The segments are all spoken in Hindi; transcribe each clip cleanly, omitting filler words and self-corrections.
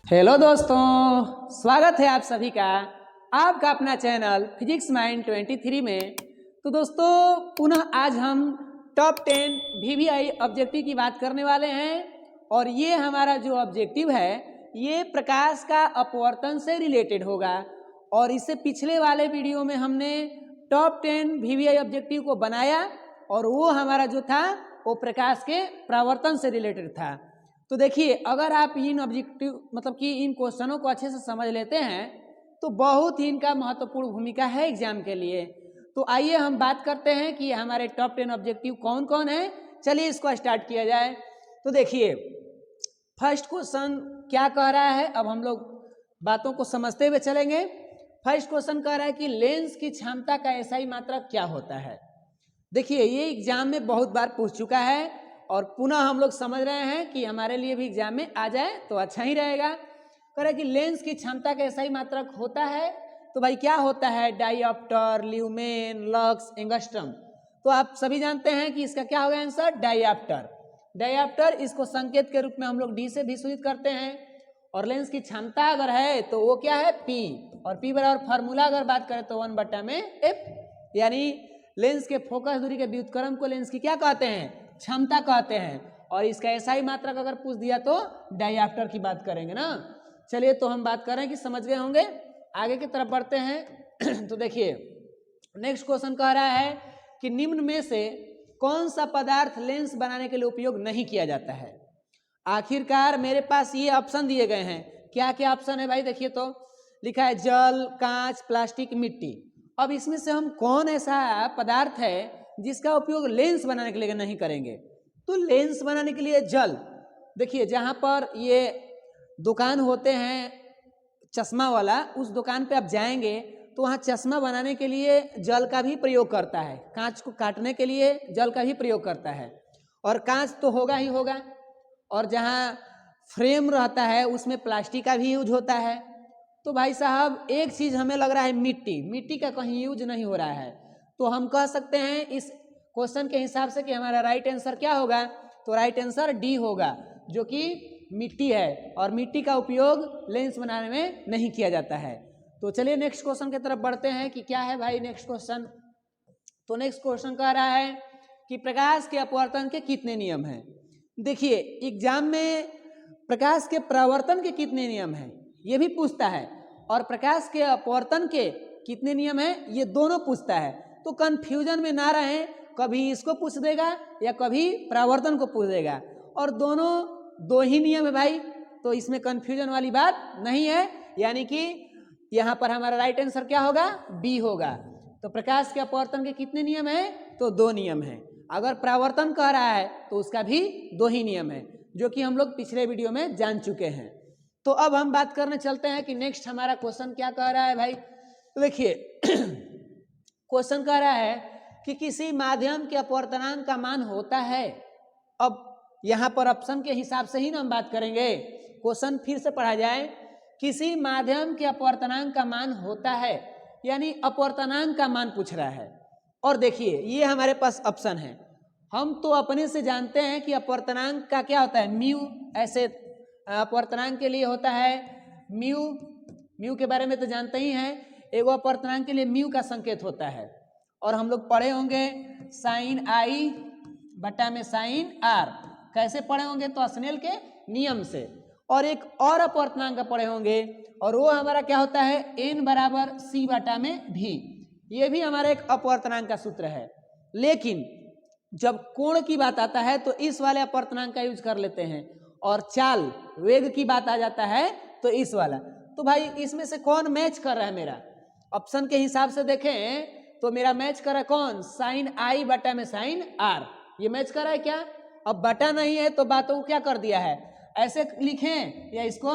हेलो दोस्तों, स्वागत है आप सभी का आपका अपना चैनल फिजिक्स माइंड 23 में। तो दोस्तों पुनः आज हम टॉप 10 VVI ऑब्जेक्टिव की बात करने वाले हैं और ये हमारा जो ऑब्जेक्टिव है ये प्रकाश का अपवर्तन से रिलेटेड होगा। और इससे पिछले वाले वीडियो में हमने टॉप 10 VVI ऑब्जेक्टिव को बनाया और वो हमारा जो था वो प्रकाश के परावर्तन से रिलेटेड था। तो देखिए, अगर आप इन ऑब्जेक्टिव मतलब कि इन क्वेश्चनों को अच्छे से समझ लेते हैं तो बहुत ही इनका महत्वपूर्ण भूमिका है एग्जाम के लिए। तो आइए हम बात करते हैं कि हमारे टॉप 10 ऑब्जेक्टिव कौन कौन है। चलिए इसको स्टार्ट किया जाए। तो देखिए फर्स्ट क्वेश्चन क्या कह रहा है, अब हम लोग बातों को समझते हुए चलेंगे। फर्स्ट क्वेश्चन कह रहा है कि लेंस की क्षमता का SI मात्रक क्या होता है। देखिए ये एग्जाम में बहुत बार पूछ चुका है और पुनः हम लोग समझ रहे हैं कि हमारे लिए भी एग्जाम में आ जाए तो अच्छा ही रहेगा। कह रहे कि लेंस की क्षमता का SI मात्रक होता है, तो भाई क्या होता है, डायऑप्टर, ल्यूमेन, लक्स, एंगस्ट्रम। तो आप सभी जानते हैं कि इसका क्या होगा आंसर, डायऑप्टर। डायऑप्टर इसको संकेत के रूप में हम लोग D से भी सूचित करते हैं। और लेंस की क्षमता अगर है तो वो क्या है, P। और P बराबर फार्मूला अगर बात करें तो 1/F, यानी लेंस के फोकस दूरी के व्युत्क्रम को लेंस की क्या कहते हैं, क्षमता कहते हैं। और इसका SI मात्रक अगर पूछ दिया तो डायऑप्टर की बात करेंगे ना। चलिए तो हम बात कर रहे हैं कि समझ गए होंगे, आगे की तरफ बढ़ते हैं। तो देखिए नेक्स्ट क्वेश्चन कह रहा है कि निम्न में से कौन सा पदार्थ लेंस बनाने के लिए उपयोग नहीं किया जाता है। आखिरकार मेरे पास ये ऑप्शन दिए गए हैं, क्या क्या ऑप्शन है भाई, देखिए तो लिखा है जल, कांच, प्लास्टिक, मिट्टी। अब इसमें से हम कौन ऐसा पदार्थ है जिसका उपयोग लेंस बनाने के लिए नहीं करेंगे। तो लेंस बनाने के लिए जल, देखिए जहाँ पर ये दुकान होते हैं चश्मा वाला, उस दुकान पे आप जाएंगे तो वहाँ चश्मा बनाने के लिए जल का भी प्रयोग करता है, कांच को काटने के लिए जल का भी प्रयोग करता है। और कांच तो होगा ही होगा, और जहाँ फ्रेम रहता है उसमें प्लास्टिक का भी यूज होता है। तो भाई साहब एक चीज़ हमें लग रहा है, मिट्टी का कहीं यूज नहीं हो रहा है। तो हम कह सकते हैं इस क्वेश्चन के हिसाब से कि हमारा राइट आंसर क्या होगा, तो राइट आंसर D होगा, जो कि मिट्टी है। और मिट्टी का उपयोग लेंस बनाने में नहीं किया जाता है। तो चलिए नेक्स्ट क्वेश्चन की तरफ बढ़ते हैं कि क्या है भाई नेक्स्ट क्वेश्चन। तो नेक्स्ट क्वेश्चन कह रहा है कि प्रकाश के अपवर्तन के कितने नियम हैं। देखिए एग्जाम में प्रकाश के परावर्तन के कितने नियम हैं ये भी पूछता है, और प्रकाश के अपवर्तन के कितने नियम हैं ये दोनों पूछता है। तो कंफ्यूजन में ना रहें, कभी इसको पूछ देगा या कभी परावर्तन को पूछ देगा, और दोनों दो ही नियम है भाई, तो इसमें कंफ्यूजन वाली बात नहीं है। यानी कि यहाँ पर हमारा राइट आंसर क्या होगा, B होगा। तो प्रकाश के अपवर्तन के कितने नियम हैं, तो 2 नियम हैं। अगर परावर्तन कह रहा है तो उसका भी 2 ही नियम है, जो कि हम लोग पिछले वीडियो में जान चुके हैं। तो अब हम बात करने चलते हैं कि नेक्स्ट हमारा क्वेश्चन क्या कह रहा है भाई। तो देखिए क्वेश्चन कह रहा है कि किसी माध्यम के अपवर्तनांक का मान होता है। अब यहाँ पर ऑप्शन के हिसाब से ही ना हम बात करेंगे, क्वेश्चन फिर से पढ़ा जाए। किसी माध्यम के अपवर्तनांक का मान होता है, यानी अपवर्तनांक का मान पूछ रहा है। और देखिए ये हमारे पास ऑप्शन है, हम तो अपने से जानते हैं कि अपवर्तनांक का क्या होता है, म्यू। ऐसे अपवर्तनांक के लिए होता है म्यू के बारे में तो जानते ही हैं, एगो अपवर्तनांक के लिए म्यू का संकेत होता है। और हम लोग पढ़े होंगे sin I बटा में sin R, कैसे पढ़े होंगे, तो स्नेल के नियम से। और एक और अपवर्तनांक पढ़े होंगे, और वो हमारा क्या होता है, n बराबर C बटा में V। ये भी हमारा एक अपवर्तनांक का सूत्र है। लेकिन जब कोण की बात आता है तो इस वाले अपवर्तनांक का यूज कर लेते हैं, और चाल वेग की बात आ जाता है तो इस वाला। तो भाई इसमें से कौन मैच कर रहा है, मेरा ऑप्शन के हिसाब से देखें तो मेरा मैच कर रहा है कौन, sin I बटा में sin R। ये मैच कर रहा है क्या। अब बटा नहीं है तो बातों को क्या कर दिया है, ऐसे लिखें या इसको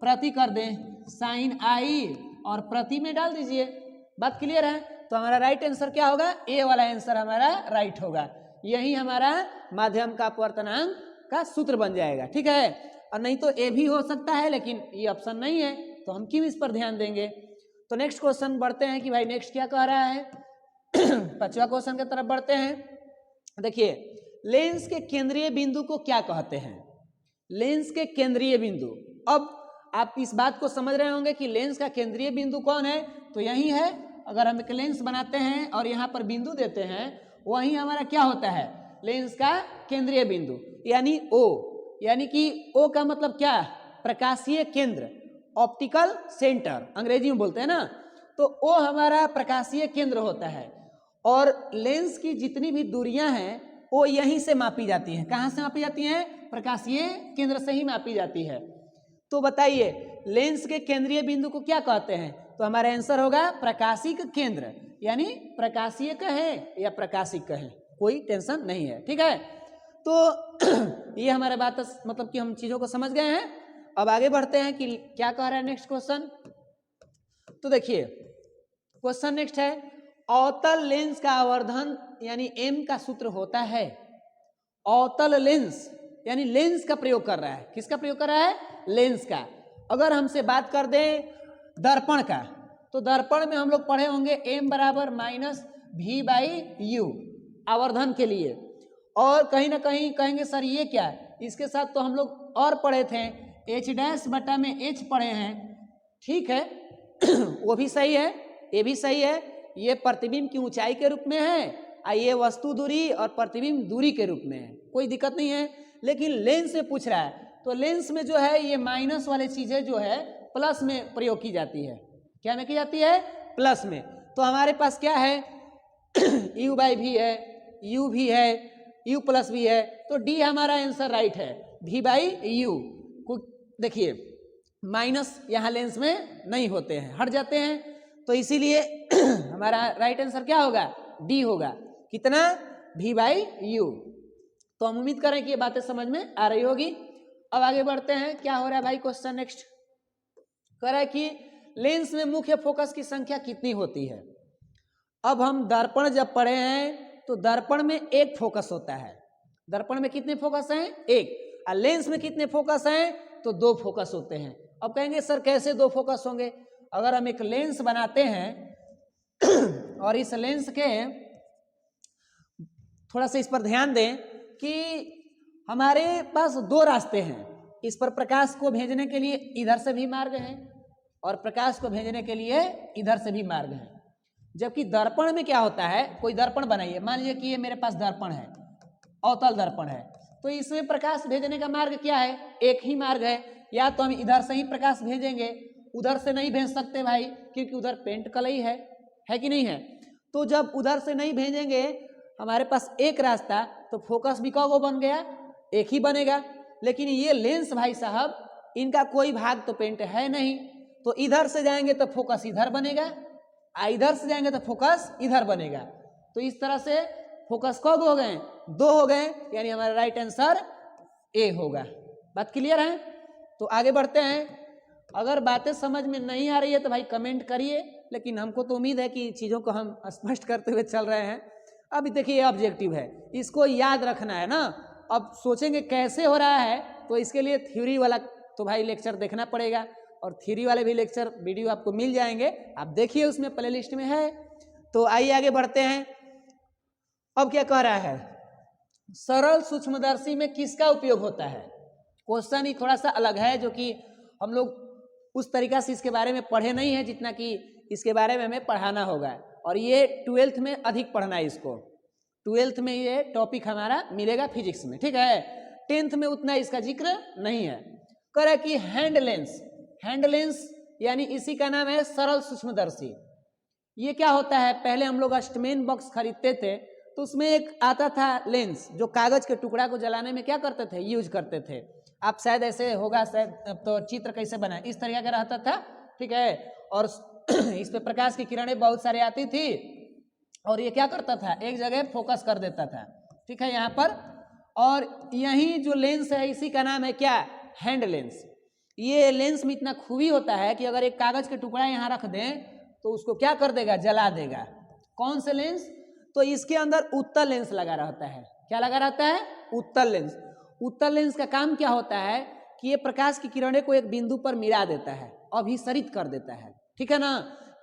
प्रति कर दें, sin I और प्रति में डाल दीजिए। बात क्लियर है। तो हमारा राइट आंसर क्या होगा, A वाला आंसर हमारा राइट होगा। यही हमारा माध्यम का अपवर्तनांक का सूत्र बन जाएगा, ठीक है। और नहीं तो A भी हो सकता है, लेकिन ये ऑप्शन नहीं है तो हम क्यों इस पर ध्यान देंगे। तो नेक्स्ट क्वेश्चन बढ़ते हैं कि भाई नेक्स्ट क्या कह रहा है। 5वां क्वेश्चन की तरफ बढ़ते हैं। देखिए लेंस के केंद्रीय बिंदु को क्या कहते हैं, लेंस के केंद्रीय बिंदु। अब आप इस बात को समझ रहे होंगे कि लेंस का केंद्रीय बिंदु कौन है, तो यही है। अगर हम एक लेंस बनाते हैं और यहाँ पर बिंदु देते हैं, वही हमारा क्या होता है, लेंस का केंद्रीय बिंदु यानी O। यानी कि O का मतलब क्या, प्रकाशीय केंद्र, ऑप्टिकल सेंटर अंग्रेजी में बोलते हैं ना, तो O हमारा प्रकाशीय केंद्र होता है। और लेंस की जितनी भी दूरियां हैं वो यहीं से मापी जाती हैं। कहाँ से मापी जाती हैं, प्रकाशीय केंद्र से ही मापी जाती है। तो बताइए लेंस के केंद्रीय बिंदु को क्या कहते हैं, तो हमारा आंसर होगा प्रकाशिक केंद्र, यानी प्रकाशीय कहें या प्रकाशिक कहें, कोई टेंशन नहीं है, ठीक है। तो ये हमारे बात मतलब कि हम चीजों को समझ गए हैं। अब आगे बढ़ते हैं कि क्या कह रहा है नेक्स्ट क्वेश्चन। तो देखिए क्वेश्चन नेक्स्ट है, अवतल लेंस का आवर्धन यानी m का सूत्र होता है। अवतल लेंस यानी लेंस का प्रयोग कर रहा है, किसका प्रयोग कर रहा है, लेंस का। अगर हमसे बात कर दें दर्पण का, तो दर्पण में हम लोग पढ़े होंगे m बराबर माइनस v/u आवर्धन के लिए। और कहीं ना कहीं कहेंगे सर ये क्या है, इसके साथ तो हम लोग और पढ़े थे h' बटा में h पढ़े हैं, ठीक है वो भी सही है, ये भी सही है। ये प्रतिबिंब की ऊंचाई के रूप में है, ये वस्तु दूरी और प्रतिबिंब दूरी के रूप में है, कोई दिक्कत नहीं है। लेकिन लेंस से पूछ रहा है, तो लेंस में जो है ये माइनस वाले चीजें जो है प्लस में प्रयोग की जाती है। क्या में की जाती है, प्लस में। तो हमारे पास क्या है u/v है, u भी है, u प्लस भी है, तो डी हमारा आंसर राइट है, v/u को देखिए माइनस यहाँ लेंस में नहीं होते हैं, हट जाते हैं, तो इसीलिए हमारा राइट आंसर क्या होगा, डी होगा। कितना, v/u। तो हम उम्मीद करें कि ये बातें समझ में आ रही होगी। अब आगे बढ़ते हैं, क्या हो रहा है भाई, क्वेश्चन नेक्स्ट कह रहा है कि लेंस में मुख्य फोकस की संख्या कितनी होती है। अब हम दर्पण जब पढ़े हैं तो दर्पण में एक फोकस होता है, दर्पण में कितने फोकस हैं, एक, और लेंस में कितने फोकस हैं, तो दो फोकस होते हैं। अब कहेंगे सर कैसे दो फोकस होंगे, अगर हम एक लेंस बनाते हैं और इस लेंस के थोड़ा सा इस पर ध्यान दें कि हमारे पास दो रास्ते हैं, इस पर प्रकाश को भेजने के लिए इधर से भी मार्ग है और प्रकाश को भेजने के लिए इधर से भी मार्ग है। जबकि दर्पण में क्या होता है, कोई दर्पण बनाइए, मान लीजिए कि ये मेरे पास दर्पण है, अवतल दर्पण है, तो इसमें प्रकाश भेजने का मार्ग क्या है, एक ही मार्ग है, या तो हम इधर से ही प्रकाश भेजेंगे, उधर से नहीं भेज सकते भाई, क्योंकि उधर पेंट कलई है कि नहीं है। तो जब उधर से नहीं भेजेंगे, हमारे पास एक रास्ता, तो फोकस भी कौगो बन गया, एक ही बनेगा। लेकिन ये लेंस भाई साहब, इनका कोई भाग तो पेंट है नहीं, तो इधर से जाएंगे तो फोकस इधर बनेगा, इधर से जाएंगे तो फोकस इधर बनेगा। तो इस तरह से फोकस कौगो हो गए, दो हो गए, यानी हमारा राइट आंसर ए होगा। बात क्लियर है। तो आगे बढ़ते हैं। अगर बातें समझ में नहीं आ रही है तो भाई कमेंट करिए, लेकिन हमको तो उम्मीद है कि चीज़ों को हम स्पष्ट करते हुए चल रहे हैं। अभी देखिए ये ऑब्जेक्टिव है, इसको याद रखना है ना। अब सोचेंगे कैसे हो रहा है, तो इसके लिए थ्योरी वाला तो भाई लेक्चर देखना पड़ेगा, और थ्योरी वाले भी लेक्चर वीडियो आपको मिल जाएंगे, आप देखिए उसमें प्ले लिस्ट में है। तो आइए आगे बढ़ते हैं। अब क्या कह रहा है, सरल सूक्ष्मदर्शी में किसका उपयोग होता है। क्वेश्चन ही थोड़ा सा अलग है, जो कि हम लोग उस तरीका से इसके बारे में पढ़े नहीं है जितना कि इसके बारे में हमें पढ़ाना होगा, और ये 12th में अधिक पढ़ना है इसको। 12th में ये टॉपिक हमारा मिलेगा फिजिक्स में, ठीक है। 10th में उतना इसका जिक्र नहीं है। कह रहा है कि हैंड लेंस यानी इसी का नाम है सरल सूक्ष्मदर्शी। ये क्या होता है, पहले हम लोग अष्टमेन बॉक्स खरीदते थे, तो उसमें एक आता था लेंस, जो कागज के टुकड़ा को जलाने में क्या करते थे, यूज करते थे। आप शायद ऐसे होगा, शायद तो चित्र कैसे बनाए, इस तरीके का रहता था, ठीक है। और इस पे प्रकाश की किरणें बहुत सारे आती थी, और ये क्या करता था, एक जगह फोकस कर देता था, ठीक है, यहाँ पर। और यही जो लेंस है इसी का नाम है क्या, हैंड लेंस। ये लेंस में इतना खूबी होता है कि अगर एक कागज के टुकड़ा यहाँ रख दें तो उसको क्या कर देगा, जला देगा। कौन से लेंस, तो इसके अंदर उत्तल लेंस लगा रहता है। क्या लगा रहता है, उत्तल लेंस। उत्तल लेंस का काम क्या होता है कि ये प्रकाश की किरणें को एक बिंदु पर मिला देता है, अभिसरित कर देता है, ठीक है ना।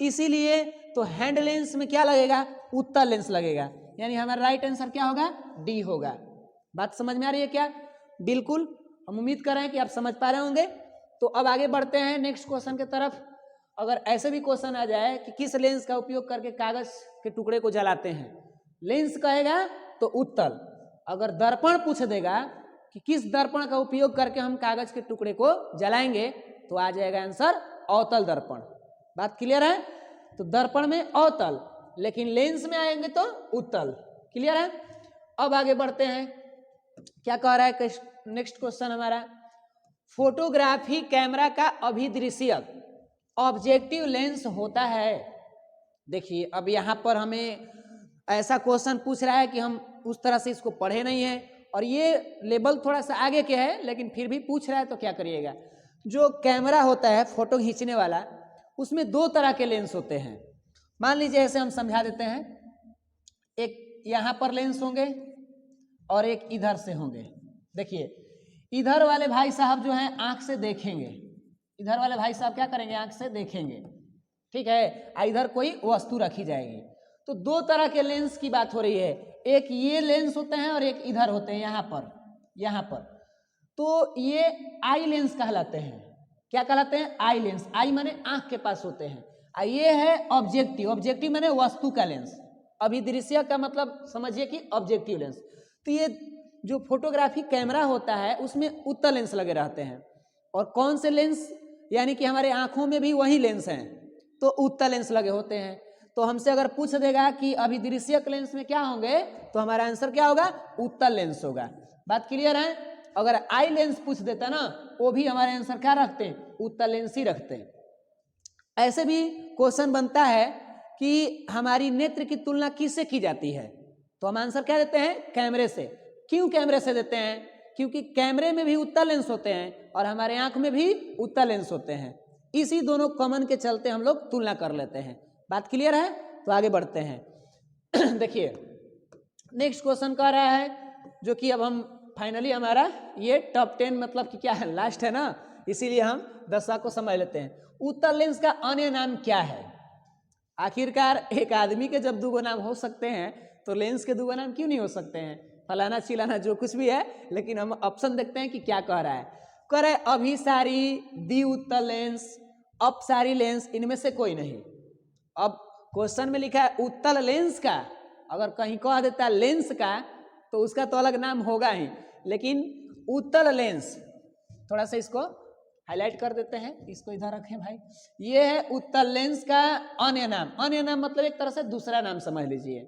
इसीलिए तो हैंड लेंस में क्या लगेगा, उत्तल लेंस लगेगा, यानी हमारा राइट आंसर क्या होगा, डी होगा। बात समझ में आ रही है क्या, बिल्कुल। हम उम्मीद कर रहे हैं कि आप समझ पा रहे होंगे। तो अब आगे बढ़ते हैं नेक्स्ट क्वेश्चन की तरफ। अगर ऐसे भी क्वेश्चन आ जाए कि किस लेंस का उपयोग करके कागज के टुकड़े को जलाते हैं, लेंस कहेगा तो उत्तल। अगर दर्पण पूछ देगा कि किस दर्पण का उपयोग करके हम कागज के टुकड़े को जलाएंगे, तो आ जाएगा आंसर अवतल दर्पण। बात क्लियर है? तो दर्पण में अवतल, लेकिन लेंस में आएंगे तो उत्तल। क्लियर है? अब आगे बढ़ते हैं। क्या कह रहा है नेक्स्ट क्वेश्चन हमारा, फोटोग्राफी कैमरा का अभिदृश्यक ऑब्जेक्टिव लेंस होता है। देखिए अब यहाँ पर हमें ऐसा क्वेश्चन पूछ रहा है कि हम उस तरह से इसको पढ़े नहीं है, और ये लेवल थोड़ा सा आगे के है, लेकिन फिर भी पूछ रहा है तो क्या करिएगा। जो कैमरा होता है फोटो खींचने वाला, उसमें दो तरह के लेंस होते हैं। मान लीजिए ऐसे हम समझा देते हैं, एक यहाँ पर लेंस होंगे और एक इधर से होंगे। देखिए इधर वाले भाई साहब जो हैं आंख से देखेंगे, इधर वाले भाई साहब क्या करेंगे, आंख से देखेंगे, ठीक है। इधर कोई वस्तु रखी जाएगी। तो दो तरह के लेंस की बात हो रही है, एक ये लेंस होते हैं और एक इधर होते हैं, यहाँ पर। तो ये आई लेंस कहलाते हैं। क्या कहलाते हैं? Eye lens. आई माने आंख के पास होते हैं। ये है ऑब्जेक्टिव। ऑब्जेक्टिव माने वस्तु का लेंस। अभिदृश्य का मतलब समझिए कि ऑब्जेक्टिव लेंस। तो ये जो फोटोग्राफी कैमरा होता है उसमें उत्तल लेंस लगे रहते हैं, और कौन से लेंस, यानी कि हमारे आंखों में भी वही लेंस हैं, तो उत्तल लेंस लगे होते हैं। तो हमसे अगर पूछ देगा कि अभिदृश्यक लेंस में क्या होंगे, तो हमारा आंसर क्या होगा, उत्तल लेंस होगा। बात क्लियर है? अगर आई लेंस पूछ देता ना, वो भी हमारे आंसर क्या रखते हैं, उत्तल लेंस ही रखते हैं। ऐसे भी क्वेश्चन बनता है कि हमारी नेत्र की तुलना किससे की जाती है, तो हम आंसर क्या देते हैं, कैमरे से। क्यों कैमरे से देते हैं? क्योंकि कैमरे में भी उत्तल लेंस होते हैं और हमारे आंख में भी उत्तल लेंस होते हैं। इसी दोनों कॉमन के चलते हम लोग तुलना कर लेते हैं। बात क्लियर है? तो आगे बढ़ते हैं। देखिए नेक्स्ट क्वेश्चन कह रहा है, जो कि अब हम फाइनली हमारा ये टॉप 10 मतलब कि क्या है, लास्ट है ना, इसीलिए हम 10 को समझ लेते हैं। उत्तल लेंस का अन्य नाम क्या है? आखिरकार एक आदमी के जब दो नाम हो सकते हैं, तो लेंस के दो नाम क्यों नहीं हो सकते हैं? फलाना चिलाना जो कुछ भी है, लेकिन हम ऑप्शन देखते हैं कि क्या कह रहा है। कह रहा है अभिसारी, द्वि उत्तल लेंस, अपसारी लेंस, इनमें से कोई नहीं। अब क्वेश्चन में लिखा है उत्तल लेंस का, अगर कहीं कह देता है लेंस का, तो उसका तो अलग नाम होगा ही, लेकिन उत्तल लेंस, थोड़ा सा इसको हाईलाइट कर देते हैं, इसको इधर रखें भाई। ये है उत्तल लेंस का अन्य नाम। अन्य नाम मतलब एक तरह से दूसरा नाम समझ लीजिए।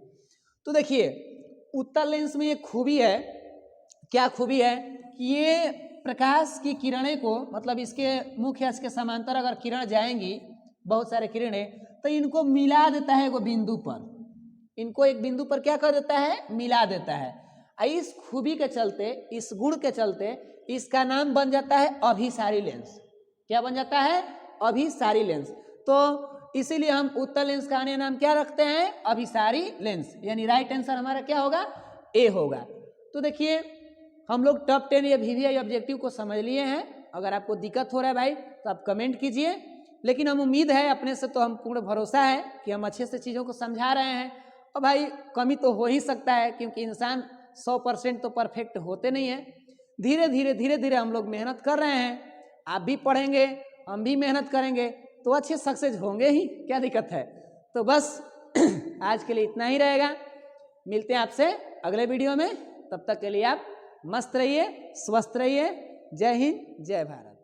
तो देखिए उत्तल लेंस में एक खूबी है। क्या खूबी है? कि ये प्रकाश की किरणें को, मतलब इसके मुख्य अक्ष के समांतर अगर किरण जाएंगी, बहुत सारे किरणें, तो इनको मिला देता है एक बिंदु पर। इनको एक बिंदु पर क्या कर देता है, मिला देता है। इस खूबी के चलते, इस गुण के चलते इसका नाम बन जाता है अभिसारी लेंस। क्या बन जाता है? अभिसारी लेंस। तो इसीलिए हम उत्तल लेंस का अन्य नाम क्या रखते हैं, अभिसारी लेंस। यानी राइट आंसर हमारा क्या होगा, ए होगा। तो देखिए हम लोग टॉप 10 या VVI ऑब्जेक्टिव को समझ लिए हैं। अगर आपको दिक्कत हो रहा है भाई, तो आप कमेंट कीजिए, लेकिन हम उम्मीद है अपने से, तो हम पूर्ण भरोसा है कि हम अच्छे से चीज़ों को समझा रहे हैं। और भाई कमी तो हो ही सकता है, क्योंकि इंसान 100% तो परफेक्ट होते नहीं है। धीरे धीरे हम लोग मेहनत कर रहे हैं। आप भी पढ़ेंगे, हम भी मेहनत करेंगे, तो अच्छे सक्सेस होंगे ही। क्या दिक्कत है? तो बस आज के लिए इतना ही रहेगा। मिलते हैं आपसे अगले वीडियो में। तब तक के लिए आप मस्त रहिए, स्वस्थ रहिए। जय हिंद, जय भारत।